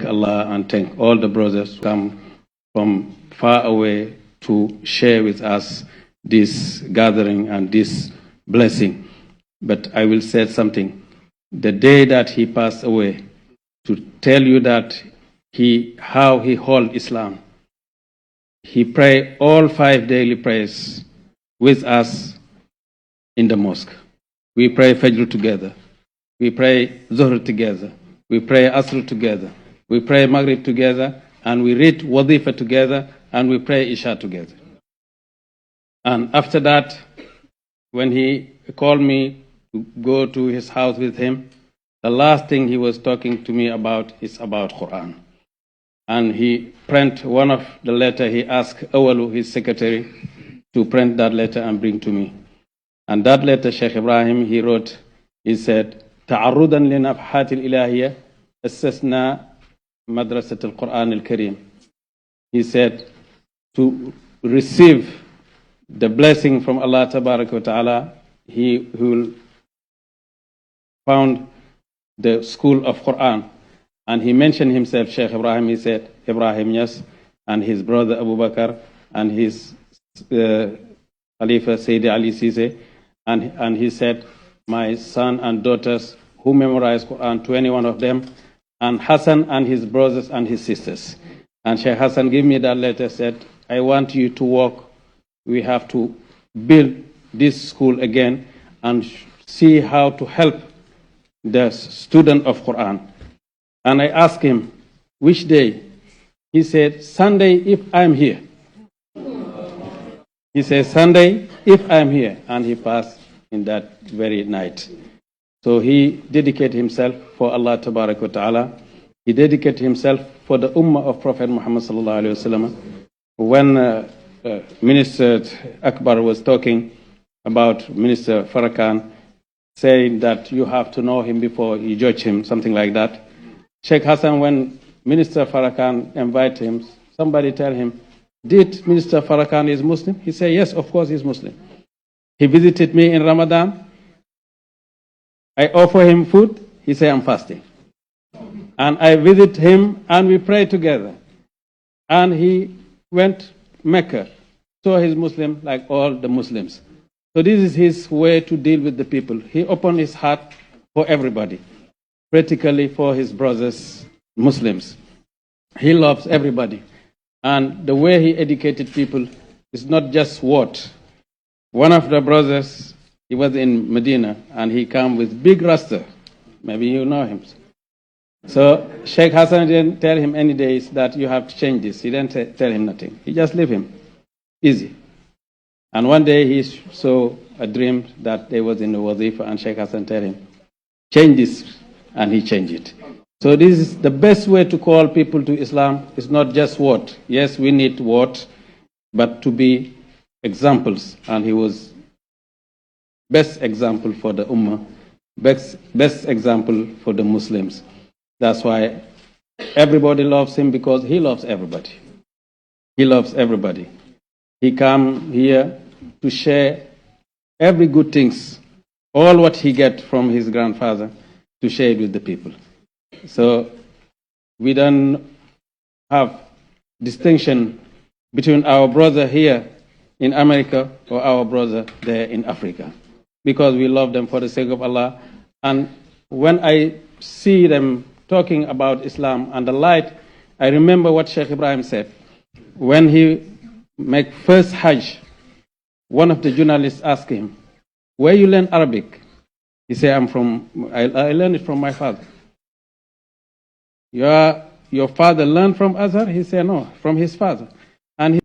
Allah and thank all the brothers who come from far away to share with us this gathering and this blessing. But I will say something. The day that he passed away, to tell you that how he held Islam. He prayed all 5 daily prayers with us in the mosque. We pray Fajr together. We pray Zuhr together. We pray Asr together. We pray Maghrib together. And we read Wadifa together. And we pray Isha together. And after that, when he called me to go to his house with him, the last thing he was talking to me about is about Quran. And he print one of the letter. He asked Awalu, his secretary, to print that letter and bring to me. And that letter, Sheikh Ibrahim, he wrote, he said, تعرضا لنفحات الإلهية أسسنا مدرسة القرآن الكريم. He said, to receive the blessing from Allah Tabarak wa Ta'ala, he will found the school of Quran. And he mentioned himself, Sheikh Ibrahim, he said, Ibrahim Yas, and his brother Abu Bakr, and his Khalifa Sayyidi Ali Sise, and he said, my son and daughters who memorized Quran, 21 of them, and Hassan and his brothers and his sisters. And Sheikh Hassan gave me that letter, said, I want you to work. We have to build this school again and see how to help the student of Quran. And I asked him, which day? He said, Sunday if I'm here. He said, Sunday if I'm here. And he passed in that very night. So he dedicated himself for Allah Tabarak wa Ta'ala. He dedicated himself for the Ummah of Prophet Muhammad Sallallahu Alaihi Wasallam. When Minister Akbar was talking about Minister Farrakhan, saying that you have to know him before you judge him, something like that. Sheikh Hassan, when Minister Farrakhan invited him, somebody tell him, did Minister Farrakhan is Muslim? He said, yes, of course he's Muslim. He visited me in Ramadan. I offer him food. He said, I'm fasting. And I visit him and we pray together. And he went Mecca. So he's Muslim like all the Muslims. So this is his way to deal with the people. He opened his heart for everybody, practically for his brothers, Muslims. He loves everybody. And the way he educated people is not just word. One of the brothers, he was in Medina, and he came with big rasta. Maybe you know him. So Sheikh Hassan didn't tell him any days that you have to change this. He didn't tell him nothing. He just leave him. Easy. And one day he saw a dream that they was in the wazifa, and Sheikh Hassan tell him, change this, and he changed it. So this is the best way to call people to Islam. It's not just word. Yes, we need word, but to be examples. And he was best example for the Ummah, best example for the Muslims. That's why everybody loves him, because he loves everybody. He loves everybody. He come here to share every good things, all what he get from his grandfather, to share it with the people. So we don't have distinction between our brother here in America or our brother there in Africa, because we love them for the sake of Allah. And when I see them talking about Islam and the light, I remember what Sheikh Ibrahim said. When he make first Hajj, one of the journalists asked him, where you learn Arabic? He said, I learned it from my father. Your father learned from Azhar? He said, no, from his father.